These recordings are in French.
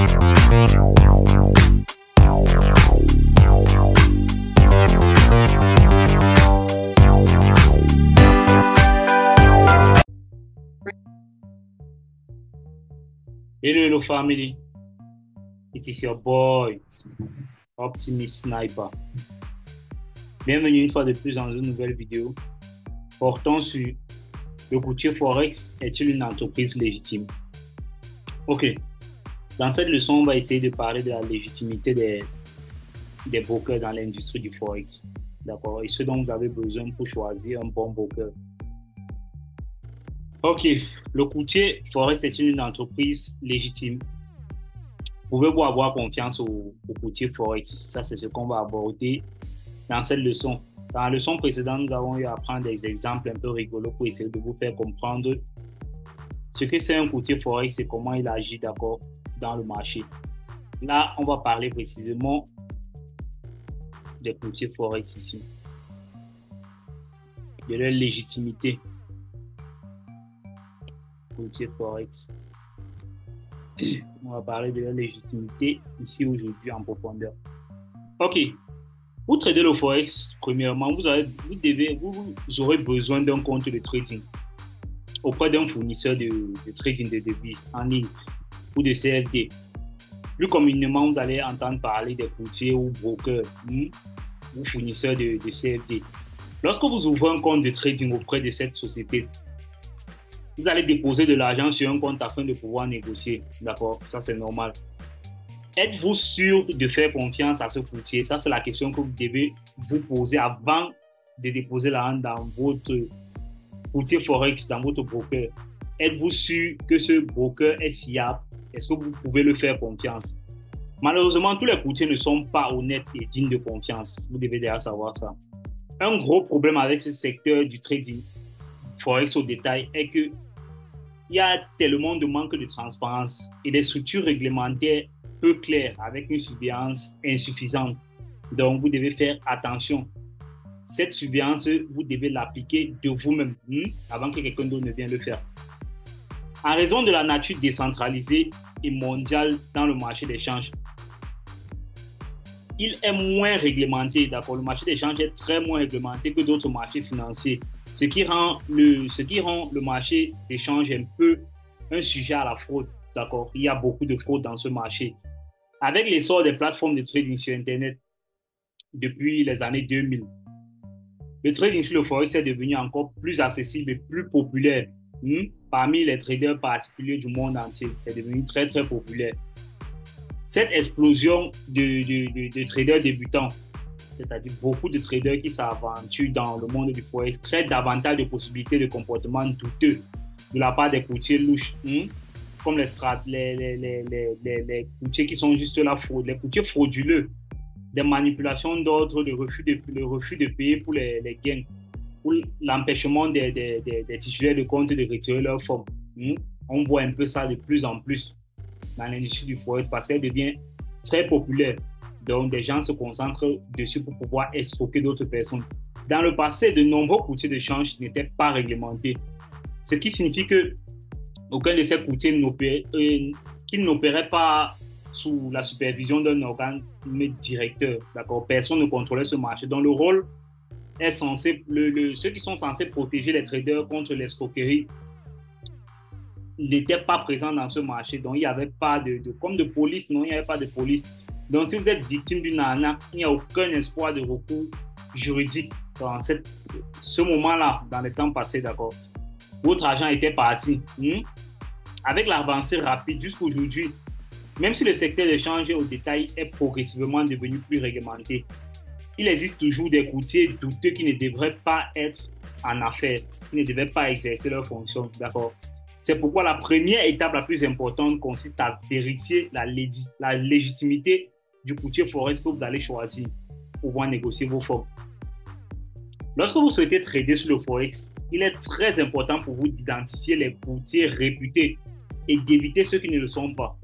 Hello family, it is your boy, Optimist Sniper. Bienvenue une fois de plus dans une nouvelle vidéo portant sur le courtier Forex est-il une entreprise légitime? Ok, dans cette leçon, on va essayer de parler de la légitimité des brokers dans l'industrie du Forex. D'accord? Et ce dont vous avez besoin pour choisir un bon broker. Ok, le courtier Forex est une entreprise légitime. Pouvez-vous avoir confiance au courtier Forex? Ça, c'est ce qu'on va aborder dans cette leçon. Dans la leçon précédente, nous avons eu à prendre des exemples un peu rigolos pour essayer de vous faire comprendre ce que c'est un courtier Forex et comment il agit, d'accord, dans le marché. Là, on va parler précisément des courtiers Forex ici, de leur légitimité. Courtier Forex. On va parler de la légitimité ici aujourd'hui en profondeur. Ok. Pour trader le Forex, premièrement, vous aurez besoin d'un compte de trading auprès d'un fournisseur de trading de devises en ligne ou de CFD. Plus communément, vous allez entendre parler des courtiers ou brokers ou fournisseurs de CFD. Lorsque vous ouvrez un compte de trading auprès de cette société, vous allez déposer de l'argent sur un compte afin de pouvoir négocier. D'accord? Ça, c'est normal. Êtes-vous sûr de faire confiance à ce courtier? Ça, c'est la question que vous devez vous poser avant de déposer l'argent dans votre courtier Forex, dans votre broker. Êtes-vous sûr que ce broker est fiable? Est-ce que vous pouvez le faire confiance? Malheureusement, tous les courtiers ne sont pas honnêtes et dignes de confiance. Vous devez déjà savoir ça. Un gros problème avec ce secteur du trading Forex au détail est que il y a tellement de manque de transparence et des structures réglementaires peu claires avec une surveillance insuffisante. Donc, vous devez faire attention. Cette surveillance, vous devez l'appliquer de vous-même avant que quelqu'un d'autre ne vienne le faire. En raison de la nature décentralisée et mondiale dans le marché d'échange, il est moins réglementé. D'accord, le marché d'échange est très moins réglementé que d'autres marchés financiers. Ce qui rend le marché d'échange un peu un sujet à la fraude. D'accord? Il y a beaucoup de fraude dans ce marché. Avec l'essor des plateformes de trading sur Internet depuis les années 2000, le trading sur le Forex est devenu encore plus accessible et plus populaire parmi les traders particuliers du monde entier. C'est devenu très, très populaire. Cette explosion de traders débutants, c'est-à-dire beaucoup de traders qui s'aventurent dans le monde du Forex, créent davantage de possibilités de comportements douteux de la part des courtiers louches, comme les courtiers qui sont juste là, les courtiers frauduleux, des manipulations d'ordre, le refus de payer pour les gains, ou l'empêchement des titulaires de compte de retirer leurs fonds. On voit un peu ça de plus en plus dans l'industrie du Forex parce qu'elle devient très populaire. Donc, des gens se concentrent dessus pour pouvoir escroquer d'autres personnes. Dans le passé, de nombreux courtiers de change n'étaient pas réglementés. Ce qui signifie que aucun de ces courtiers n'opérait pas sous la supervision d'un organe directeur. D'accord? Personne ne contrôlait ce marché. Donc, le rôle est censé, ceux qui sont censés protéger les traders contre l'escroquerie n'étaient pas présents dans ce marché. Donc, il n'y avait pas comme de police. Non, il n'y avait pas de police. Donc, si vous êtes victime d'une arnaque, il n'y a aucun espoir de recours juridique dans ce moment-là, dans les temps passés, d'accord. Votre argent était parti. Avec l'avancée rapide jusqu'aujourd'hui, même si le secteur d'échange au détail est progressivement devenu plus réglementé, il existe toujours des courtiers douteux qui ne devraient pas être en affaires, qui ne devraient pas exercer leur fonction, d'accord. C'est pourquoi la première étape la plus importante consiste à vérifier la légitimité du courtier Forex que vous allez choisir pour pouvoir négocier vos fonds. Lorsque vous souhaitez trader sur le Forex, il est très important pour vous d'identifier les courtiers réputés et d'éviter ceux qui ne le sont pas.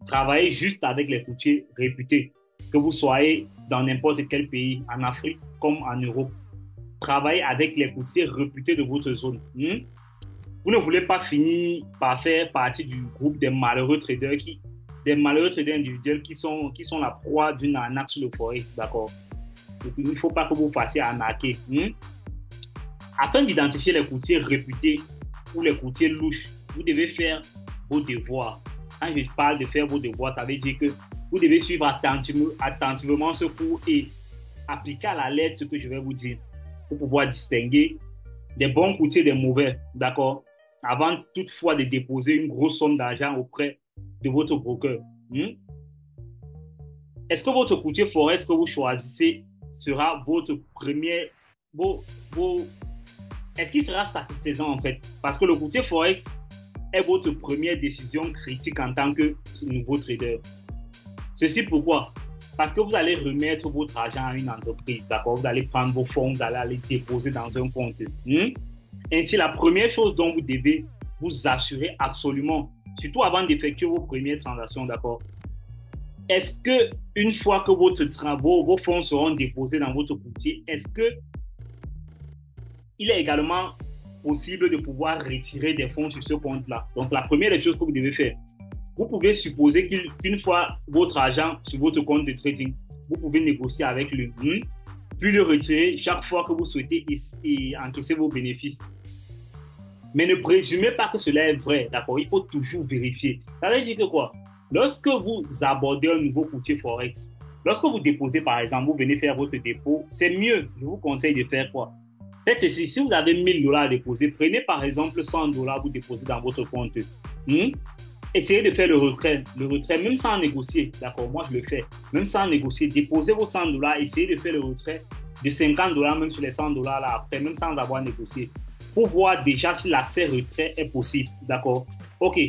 Travaillez juste avec les courtiers réputés, que vous soyez dans n'importe quel pays, en Afrique comme en Europe. Travaillez avec les courtiers réputés de votre zone. Vous ne voulez pas finir par faire partie du groupe des malheureux traders qui des malheureux traders individuels qui sont la proie d'une arnaque sur le forex, d'accord? Il ne faut pas que vous fassiez arnaquer. Afin d'identifier les courtiers réputés ou les courtiers louches, vous devez faire vos devoirs. Quand je parle de faire vos devoirs, ça veut dire que vous devez suivre attentivement ce cours et appliquer à la lettre ce que je vais vous dire pour pouvoir distinguer des bons courtiers des mauvais, d'accord? Avant toutefois de déposer une grosse somme d'argent auprès de votre broker. Est-ce que votre courtier forex que vous choisissez sera votre premier... Est-ce qu'il sera satisfaisant en fait? Parce que le courtier forex est votre première décision critique en tant que nouveau trader. Ceci pourquoi? Parce que vous allez remettre votre argent à une entreprise, d'accord? Vous allez prendre vos fonds, vous allez les déposer dans un compte. Ainsi, la première chose dont vous devez vous assurer absolument, surtout avant d'effectuer vos premières transactions, d'accord? Est-ce que une fois que vos fonds seront déposés dans votre courtier, est-ce que il est également possible de pouvoir retirer des fonds sur ce compte-là? Donc, la première des choses que vous devez faire, vous pouvez supposer qu'une fois votre argent sur votre compte de trading, vous pouvez négocier avec lui, puis le retirer chaque fois que vous souhaitez et encaisser vos bénéfices. Mais ne présumez pas que cela est vrai, d'accord? Il faut toujours vérifier. Ça veut dire que quoi? Lorsque vous abordez un nouveau courtier forex, lorsque vous déposez par exemple, vous venez faire votre dépôt, c'est mieux. Je vous conseille de faire quoi? Faites ceci, si vous avez 1000 $ à déposer, prenez par exemple 100 $, vous déposez dans votre compte. Essayez de faire le retrait, même sans négocier, d'accord? Moi, je le fais, même sans négocier. Déposez vos 100 $, essayez de faire le retrait de 50 $, même sur les 100 $ là après, même sans avoir négocié, pour voir déjà si l'accès retrait est possible, d'accord? Ok,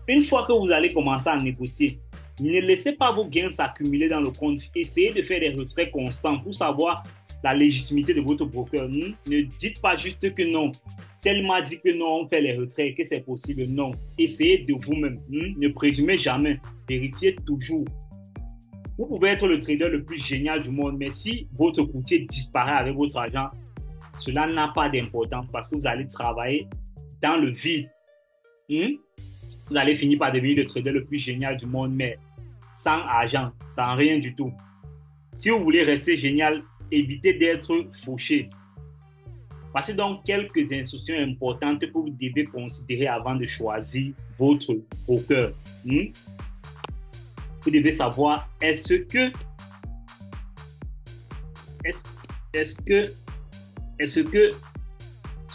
une fois que vous allez commencer à négocier, ne laissez pas vos gains s'accumuler dans le compte. Essayez de faire des retraits constants pour savoir la légitimité de votre broker. Ne dites pas juste que non. Tel m'a dit que non, on fait les retraits, que c'est possible. Non. Essayez de vous-même. Ne présumez jamais. Vérifiez toujours. Vous pouvez être le trader le plus génial du monde, mais si votre courtier disparaît avec votre argent, cela n'a pas d'importance parce que vous allez travailler dans le vide. Vous allez finir par devenir le trader le plus génial du monde, mais sans argent, sans rien du tout. Si vous voulez rester génial, évitez d'être fauché. Voici donc quelques instructions importantes que vous devez considérer avant de choisir votre broker. Vous devez savoir, est-ce que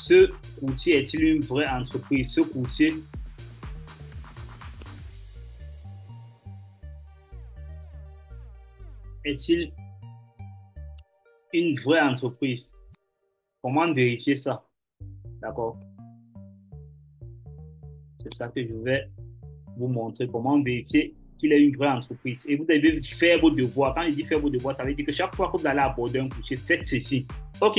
ce courtier est-il une vraie entreprise? Ce courtier est-il une vraie entreprise? Comment vérifier ça? D'accord? C'est ça que je vais vous montrer. Comment vérifier qu'il est une vraie entreprise. Et vous devez faire vos devoirs. Quand je dis faire vos devoirs, ça veut dire que chaque fois que vous allez aborder un courtier, faites ceci. OK.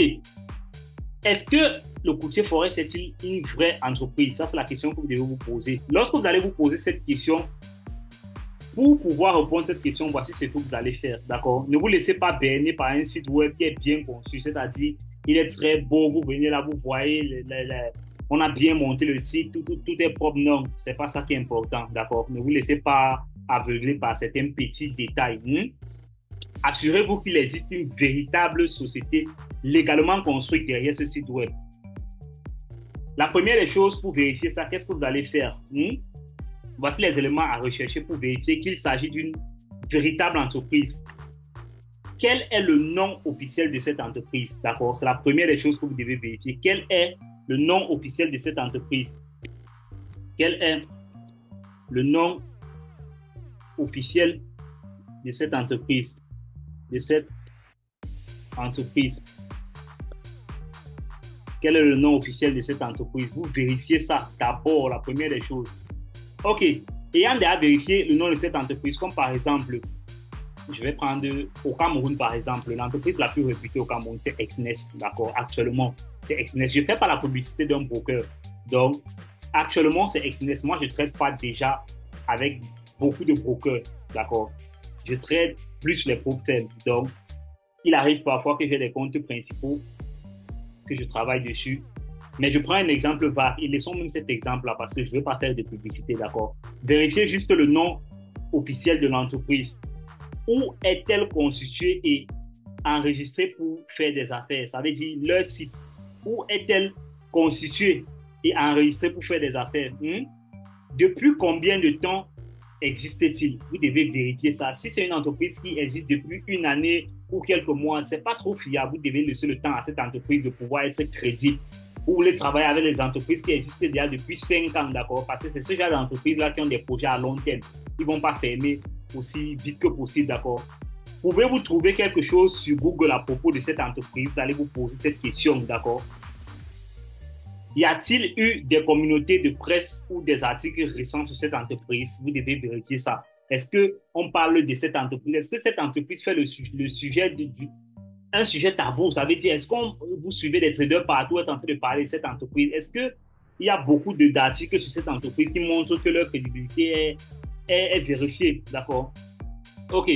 Est-ce que le courtier forex est-il une vraie entreprise? Ça, c'est la question que vous devez vous poser. Lorsque vous allez vous poser cette question, pour pouvoir répondre à cette question, voici ce que vous allez faire, d'accord? Ne vous laissez pas berner par un site web qui est bien conçu, c'est-à-dire, il est très beau, vous venez là, vous voyez, on a bien monté le site, tout est propre. Non, c'est pas ça qui est important, d'accord? Ne vous laissez pas aveugler par certains petits détails. Assurez-vous qu'il existe une véritable société légalement construite derrière ce site web. La première des choses pour vérifier ça, qu'est-ce que vous allez faire? Voici les éléments à rechercher pour vérifier qu'il s'agit d'une véritable entreprise. Quel est le nom officiel de cette entreprise? D'accord? C'est la première des choses que vous devez vérifier. Quel est le nom officiel de cette entreprise? Quel est le nom officiel de cette entreprise? Quel est le nom officiel de cette entreprise? Vous vérifiez ça d'abord, la première des choses. OK. Ayant déjà vérifié le nom de cette entreprise, comme par exemple, je vais prendre au Cameroun par exemple, l'entreprise la plus réputée au Cameroun, c'est Exnes, d'accord? Actuellement, c'est Exnes. Je ne fais pas la publicité d'un broker. Donc, actuellement, c'est Exnes. Moi, je ne traite pas déjà avec beaucoup de brokers, d'accord? Je traite plus les groupes faibles. Donc, il arrive parfois que j'ai des comptes principaux que je travaille dessus. Mais je prends un exemple vague et laissons même cet exemple-là parce que je ne veux pas faire de publicité, d'accord? Vérifiez juste le nom officielle de l'entreprise. Où est-elle constituée et enregistrée pour faire des affaires? Ça veut dire leur site. Où est-elle constituée et enregistrée pour faire des affaires? Depuis combien de temps existe-t-il? Vous devez vérifier ça. Si c'est une entreprise qui existe depuis une année ou quelques mois, ce n'est pas trop fiable. Vous devez laisser le temps à cette entreprise de pouvoir être crédible. Vous voulez travailler avec les entreprises qui existent déjà depuis 5 ans, d'accord? Parce que c'est ce genre d'entreprises-là qui ont des projets à long terme. Ils ne vont pas fermer aussi vite que possible, d'accord? Pouvez-vous trouver quelque chose sur Google à propos de cette entreprise? Vous allez vous poser cette question, d'accord? Y a-t-il eu des communautés de presse ou des articles récents sur cette entreprise? Vous devez vérifier ça. Est-ce qu'on parle de cette entreprise? Est-ce que cette entreprise fait le sujet un sujet tabou? Ça veut dire, est-ce que vous suivez des traders partout, êtes en train de parler de cette entreprise? Est-ce qu'il y a beaucoup d'articles sur cette entreprise qui montrent que leur crédibilité est vérifiée? D'accord? OK.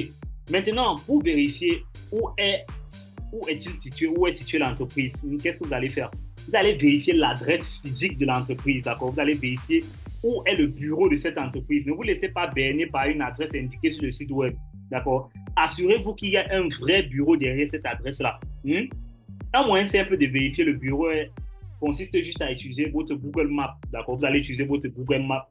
Maintenant, pour vérifier où est-il situé, où est située l'entreprise, qu'est-ce que vous allez faire? Vous allez vérifier l'adresse physique de l'entreprise, d'accord? Vous allez vérifier où est le bureau de cette entreprise. Ne vous laissez pas berner par une adresse indiquée sur le site web, d'accord? Assurez-vous qu'il y a un vrai bureau derrière cette adresse-là. Un moyen simple de vérifier le bureau consiste juste à utiliser votre Google Maps, d'accord? Vous allez utiliser votre Google Maps.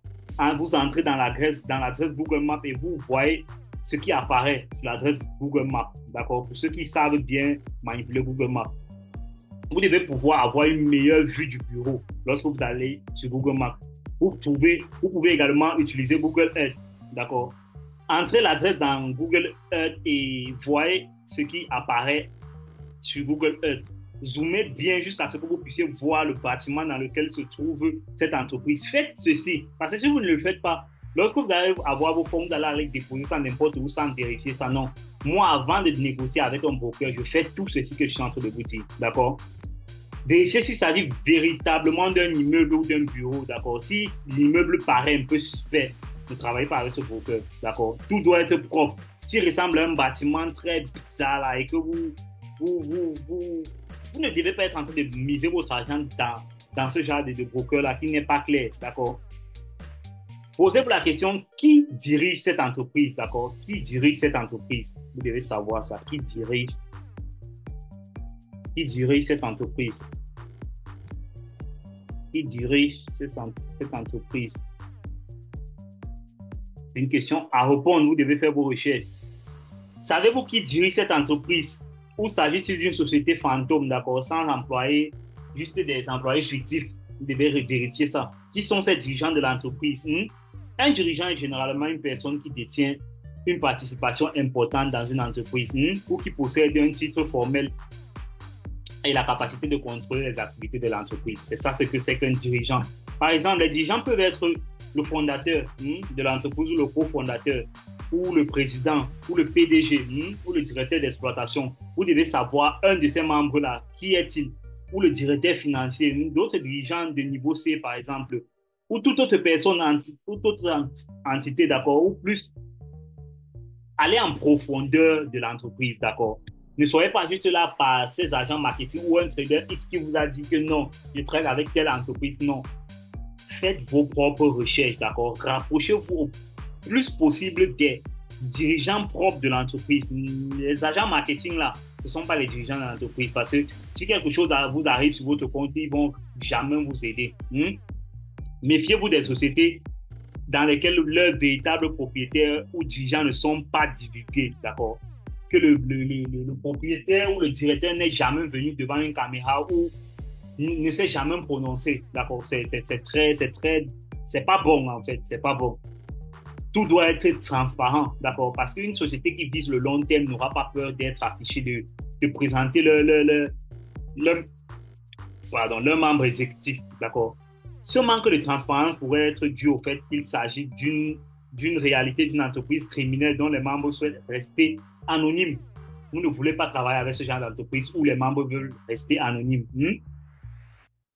Vous entrez dans l'adresse Google Maps et vous voyez ce qui apparaît sur l'adresse Google Maps, d'accord? Pour ceux qui savent bien manipuler Google Maps. Vous devez pouvoir avoir une meilleure vue du bureau lorsque vous allez sur Google Maps. Vous pouvez également utiliser Google Earth, d'accord? Entrez l'adresse dans Google Earth et voyez ce qui apparaît sur Google Earth. Zoomez bien jusqu'à ce que vous puissiez voir le bâtiment dans lequel se trouve cette entreprise. Faites ceci, parce que si vous ne le faites pas, lorsque vous allez avoir vos fonds, vous allez aller déposer ça n'importe où sans vérifier ça. Non. Moi, avant de négocier avec un broker, je fais tout ceci que je suis en train de vous dire. D'accord? Vérifiez s'il s'agit véritablement d'un immeuble ou d'un bureau. D'accord? Si l'immeuble paraît un peu suspect, ne travaillez pas avec ce broker. D'accord? Tout doit être propre. S'il ressemble à un bâtiment très bizarre là, et que vous ne devez pas être en train de miser votre argent dans ce genre de broker là qui n'est pas clair. D'accord? Posez-vous la question, qui dirige cette entreprise, d'accord? Qui dirige cette entreprise? Vous devez savoir ça. Qui dirige cette entreprise? Qui dirige cette entreprise? C'est une question à répondre. Vous devez faire vos recherches. Savez-vous qui dirige cette entreprise? Ou s'agit-il d'une société fantôme, d'accord? Sans employés, juste des employés fictifs. Vous devez vérifier ça. Qui sont ces dirigeants de l'entreprise? Un dirigeant est généralement une personne qui détient une participation importante dans une entreprise ou qui possède un titre formel et la capacité de contrôler les activités de l'entreprise. C'est ça ce que c'est qu'un dirigeant. Par exemple, les dirigeants peuvent être le fondateur de l'entreprise ou le cofondateur ou le président ou le PDG ou le directeur d'exploitation. Vous devez savoir un de ces membres-là, qui est-il? Ou le directeur financier, d'autres dirigeants de niveau C par exemple, ou toute autre personne, toute autre entité, d'accord, ou plus, allez en profondeur de l'entreprise, d'accord. Ne soyez pas juste là par ces agents marketing ou un trader X qui vous a dit que non, je travaille avec telle entreprise, non. Faites vos propres recherches, d'accord. Rapprochez-vous au plus possible des dirigeants propres de l'entreprise. Les agents marketing, là, ce ne sont pas les dirigeants de l'entreprise parce que si quelque chose vous arrive sur votre compte, ils ne vont jamais vous aider. Méfiez-vous des sociétés dans lesquelles leurs véritables propriétaires ou dirigeants ne sont pas divulgués, d'accord? Que le propriétaire ou le directeur n'est jamais venu devant une caméra ou ne s'est jamais prononcé, d'accord? C'est pas bon en fait, c'est pas bon. Tout doit être transparent, d'accord? Parce qu'une société qui vise le long terme n'aura pas peur d'être affichée, de présenter leur membre exécutif, d'accord? Ce manque de transparence pourrait être dû au fait qu'il s'agit d'une réalité d'une entreprise criminelle dont les membres souhaitent rester anonymes. Vous ne voulez pas travailler avec ce genre d'entreprise où les membres veulent rester anonymes.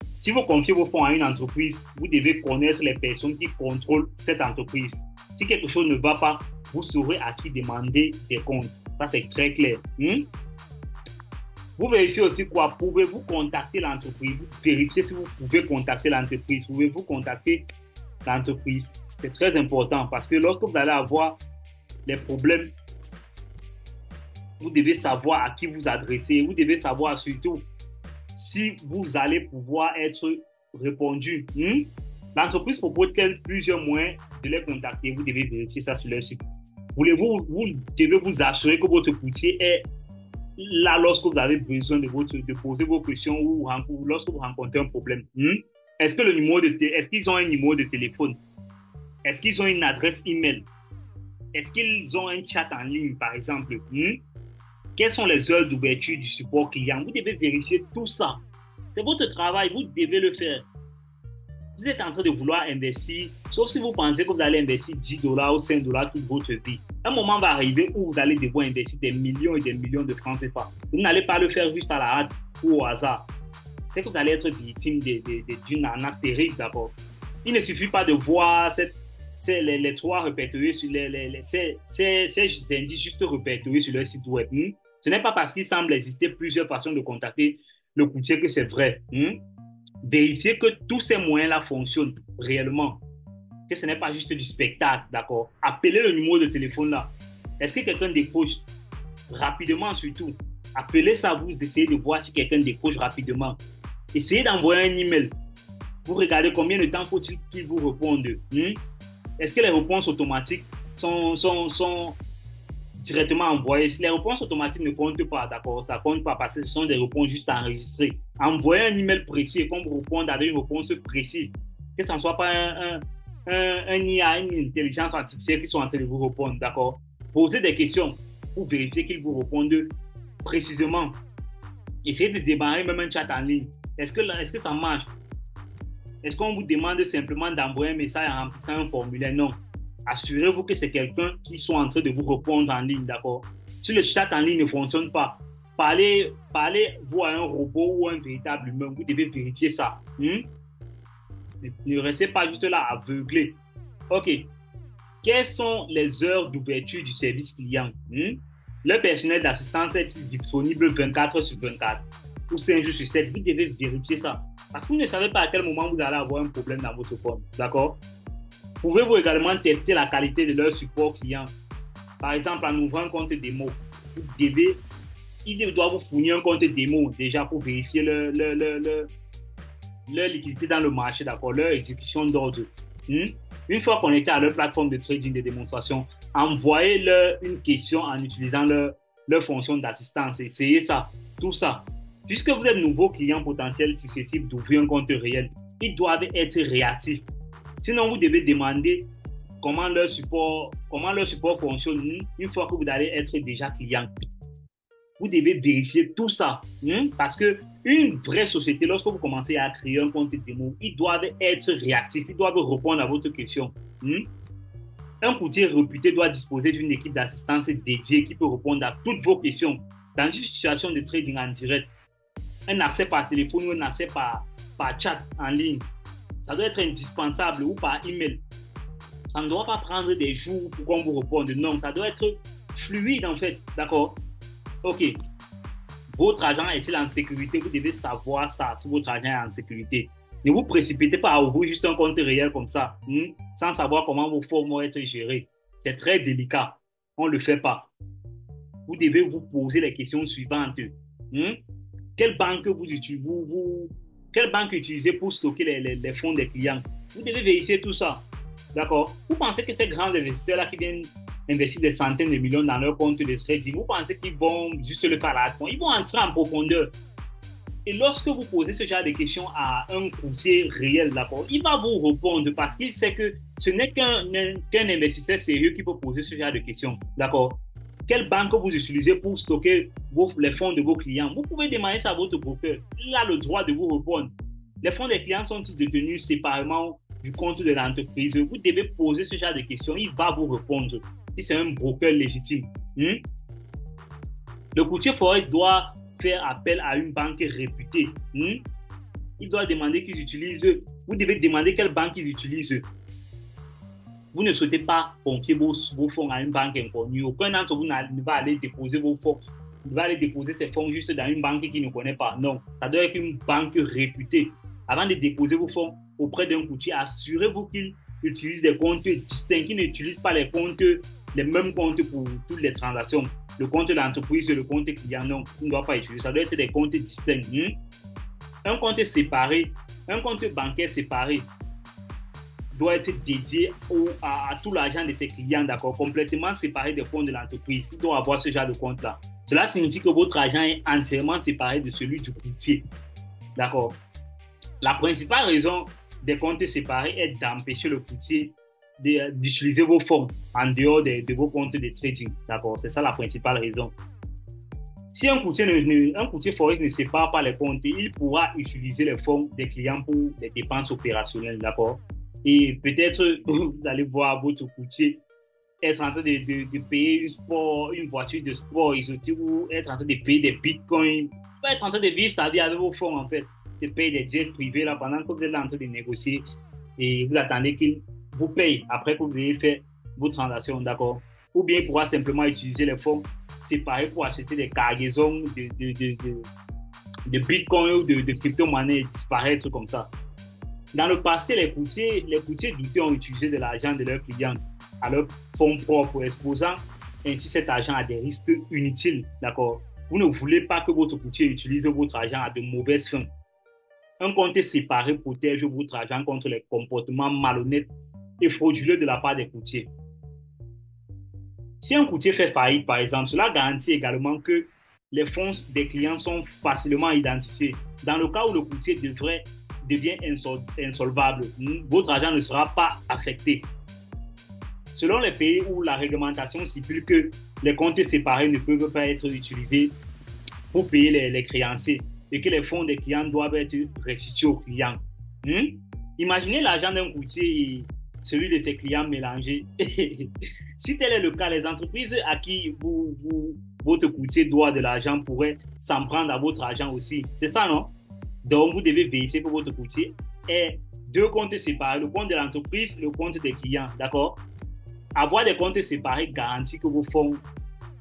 Si vous confiez vos fonds à une entreprise, vous devez connaître les personnes qui contrôlent cette entreprise. Si quelque chose ne va pas, vous saurez à qui demander des comptes. Ça, c'est très clair. Vous vérifiez aussi quoi? Pouvez-vous contacter l'entreprise? Vous vérifiez si vous pouvez contacter l'entreprise. Pouvez-vous contacter l'entreprise? C'est très important parce que lorsque vous allez avoir les problèmes, vous devez savoir à qui vous adresser. Vous devez savoir surtout si vous allez pouvoir être répondu. L'entreprise propose plusieurs moyens de les contacter. Vous devez vérifier ça sur leur site. Vous devez vous assurer que votre courtier est là lorsque vous avez besoin de poser vos questions ou lorsque vous rencontrez un problème. Est-ce qu'ils ont un numéro de téléphone? Est-ce qu'ils ont une adresse email? Est-ce qu'ils ont un chat en ligne, par exemple? Quelles sont les heures d'ouverture du support client? Vous devez vérifier tout ça. C'est votre travail, vous devez le faire. Vous êtes en train de vouloir investir, sauf si vous pensez que vous allez investir 10 dollars ou 5 dollars toute votre vie. Un moment va arriver où vous allez devoir investir des millions et des millions de francs CFA. Vous n'allez pas le faire juste à la hâte ou au hasard. C'est que vous allez être victime d'une arnaque terrible d'abord. Il ne suffit pas de voir les trois répertoriés sur ces indices juste répertoriés sur leur site web. Ce n'est pas parce qu'il semble exister plusieurs façons de contacter le courtier que c'est vrai. Vérifiez que tous ces moyens-là fonctionnent réellement. Que ce n'est pas juste du spectacle, d'accord? Appelez le numéro de téléphone là. Est-ce que quelqu'un décroche rapidement surtout? Appelez ça, vous essayez de voir si quelqu'un décroche rapidement. Essayez d'envoyer un email. Vous regardez combien de temps faut-il qu'il vous réponde. Est-ce que les réponses automatiques sont directement envoyées? Si les réponses automatiques ne comptent pas, d'accord, ça ne compte pas parce que ce sont des réponses juste enregistrées. Envoyez un email précis et qu'on vous réponde avec une réponse précise. Que ce ne soit pas un IA, une intelligence artificielle qui sont en train de vous répondre, d'accord? Posez des questions pour vérifier qu'ils vous répondent précisément. Essayez de démarrer même un chat en ligne. Est-ce que ça marche? Est-ce qu'on vous demande simplement d'envoyer un message en remplissant un formulaire? Non. Assurez-vous que c'est quelqu'un qui soit en train de vous répondre en ligne, d'accord? Si le chat en ligne ne fonctionne pas, parlez-vous à un robot ou un véritable humain. Vous devez vérifier ça. Ne restez pas juste là aveuglé. OK. Quelles sont les heures d'ouverture du service client? Le personnel d'assistance est disponible 24 heures sur 24 ou 5 jours sur 7. Vous devez vérifier ça. Parce que vous ne savez pas à quel moment vous allez avoir un problème dans votre phone. D'accord? Pouvez-vous également tester la qualité de leur support client? Par exemple, en ouvrant un compte démo, il doit vous fournir un compte démo déjà pour vérifier leur liquidité dans le marché, d'accord, leur exécution d'ordre. Une fois connecté à leur plateforme de trading de démonstration, envoyez-leur une question en utilisant leur fonction d'assistance. Essayez ça, tout ça. Puisque vous êtes nouveau client potentiel susceptible d'ouvrir un compte réel, ils doivent être réactifs. Sinon, vous devez demander comment leur support fonctionne une fois que vous allez être déjà client. Vous devez vérifier tout ça. Parce qu'une vraie société, lorsque vous commencez à créer un compte démo, ils doivent être réactifs, ils doivent répondre à votre question. Un courtier réputé doit disposer d'une équipe d'assistance dédiée qui peut répondre à toutes vos questions dans une situation de trading en direct. Un accès par téléphone ou un accès par chat en ligne, ça doit être indispensable, ou par email. Ça ne doit pas prendre des jours pour qu'on vous réponde. Non, ça doit être fluide en fait. D'accord? OK. Votre argent est-il en sécurité? Vous devez savoir ça, si votre argent est en sécurité. Ne vous précipitez pas à ouvrir juste un compte réel comme ça, sans savoir comment vos fonds vont être gérés. C'est très délicat. On ne le fait pas. Vous devez vous poser les questions suivantes. Quelle banque utilisez pour stocker les fonds des clients? Vous devez vérifier tout ça. D'accord? Vous pensez que ces grands investisseurs-là qui viennent investir des centaines de millions dans leur compte de trading, vous pensez qu'ils vont juste le faire à la con? Ils vont entrer en profondeur. Et lorsque vous posez ce genre de questions à un courtier réel, d'accord, il va vous répondre parce qu'il sait que ce n'est qu'un investisseur sérieux qui peut poser ce genre de questions. D'accord? Quelle banque vous utilisez pour stocker les fonds de vos clients? Vous pouvez demander ça à votre broker. Il a le droit de vous répondre. Les fonds des clients sont-ils détenus séparément du compte de l'entreprise? Vous devez poser ce genre de questions. Il va vous répondre. Si c'est un broker légitime. Le courtier Forex doit faire appel à une banque réputée. Il doit demander qu'ils utilisent. Vous devez demander quelle banque ils utilisent. Vous ne souhaitez pas confier vos fonds à une banque inconnue. Aucun d'entre vous ne va aller déposer vos fonds. Il va aller déposer ses fonds juste dans une banque qu'il ne connaît pas. Non, ça doit être une banque réputée. Avant de déposer vos fonds auprès d'un courtier, assurez-vous qu'il utilise des comptes distincts, qu'il n'utilise pas les comptes les mêmes comptes pour toutes les transactions. Le compte de l'entreprise et le compte client, non, on ne doit pas utiliser. Ça doit être des comptes distincts. Un compte séparé, un compte bancaire séparé doit être dédié à tout l'argent de ses clients, d'accord, complètement séparé des fonds de l'entreprise. Il doit avoir ce genre de compte-là. Cela signifie que votre argent est entièrement séparé de celui du courtier, d'accord. La principale raison des comptes séparés est d'empêcher le courtier d'utiliser vos fonds en dehors de vos comptes de trading, d'accord. C'est ça la principale raison. Si un courtier forex ne sépare pas les comptes, il pourra utiliser les fonds des clients pour les dépenses opérationnelles, d'accord. Et peut-être vous allez voir votre courtier être en train de payer une voiture de sport exotique ou être en train de payer des bitcoins, être en train de vivre sa vie avec vos fonds en fait. C'est payer des jets privés là pendant que vous êtes là en train de négocier et vous attendez qu'il vous paye après que vous ayez fait vos transactions, d'accord. Ou bien il pourra simplement utiliser les fonds séparés pour acheter des cargaisons de bitcoins ou de crypto-monnaies et disparaître comme ça. Dans le passé, les courtiers douteux ont utilisé de l'argent de leurs clients à leurs fonds propres, exposant ainsi cet argent à des risques inutiles. D'accord? Vous ne voulez pas que votre courtier utilise votre argent à de mauvaises fins. Un compte séparé protège votre argent contre les comportements malhonnêtes et frauduleux de la part des courtiers. Si un courtier fait faillite, par exemple, cela garantit également que les fonds des clients sont facilement identifiés. Dans le cas où le courtier devient insolvable, votre argent ne sera pas affecté. Selon les pays où la réglementation stipule que les comptes séparés ne peuvent pas être utilisés pour payer les créanciers et que les fonds des clients doivent être restitués aux clients. Imaginez l'argent d'un courtier et celui de ses clients mélangés. Si tel est le cas, les entreprises à qui votre courtier doit de l'argent pourraient s'en prendre à votre argent aussi. C'est ça, non? Donc, vous devez vérifier que votre courtier ait deux comptes séparés, le compte de l'entreprise et le compte des clients, d'accord? Avoir des comptes séparés garantit que vos fonds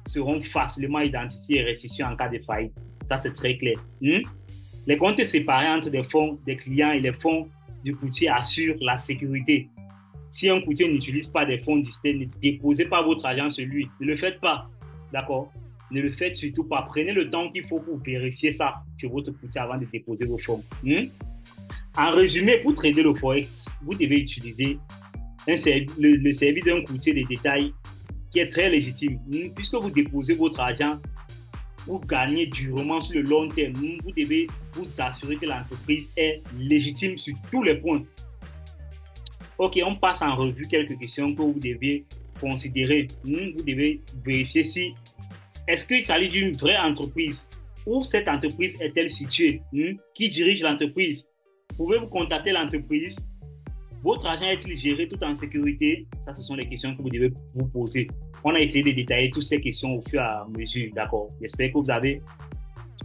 seront facilement identifiés et restitués en cas de faillite. Ça, c'est très clair. Les comptes séparés entre des fonds des clients et les fonds du courtier assurent la sécurité. Si un courtier n'utilise pas des fonds distincts, ne déposez pas votre argent sur lui. Ne le faites pas, d'accord? Ne le faites surtout pas. Prenez le temps qu'il faut pour vérifier ça chez votre courtier avant de déposer vos fonds. En résumé, pour trader le forex, vous devez utiliser le service d'un courtier de détail qui est très légitime. Puisque vous déposez votre argent pour gagner durement sur le long terme, vous devez vous assurer que l'entreprise est légitime sur tous les points. Ok, on passe en revue quelques questions que vous devez considérer. Vous devez vérifier si est-ce qu'il s'agit d'une vraie entreprise? Où cette entreprise est-elle située? Qui dirige l'entreprise? Pouvez-vous contacter l'entreprise? Votre argent est-il géré tout en sécurité? Ça, ce sont les questions que vous devez vous poser. On a essayé de détailler toutes ces questions au fur et à mesure, d'accord? J'espère que vous avez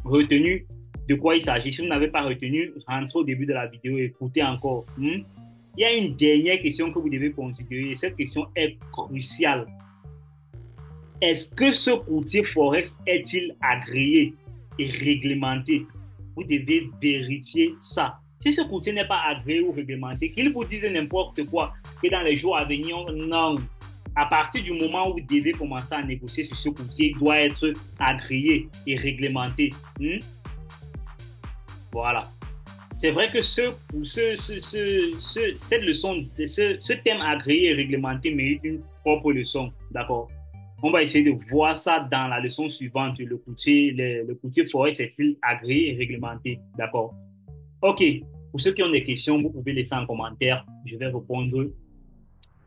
retenu de quoi il s'agit. Si vous n'avez pas retenu, rentrez au début de la vidéo et écoutez encore. Il y a une dernière question que vous devez considérer et cette question est cruciale. Est-ce que ce courtier forex est-il agréé et réglementé? Vous devez vérifier ça. Si ce courtier n'est pas agréé ou réglementé, qu'il vous dise n'importe quoi, que dans les jours à venir, non. À partir du moment où vous devez commencer à négocier sur ce courtier, il doit être agréé et réglementé. Voilà. C'est vrai que cette leçon, ce thème agréé et réglementé mérite une propre leçon, d'accord? On va essayer de voir ça dans la leçon suivante. Le courtier forex est-il agréé et réglementé, d'accord? Ok, pour ceux qui ont des questions, vous pouvez laisser en commentaire, je vais répondre.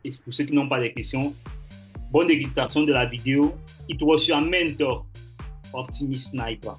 Et pour ceux qui n'ont pas de questions, bonne dégustation de la vidéo. It was your mentor, Optimist Sniper.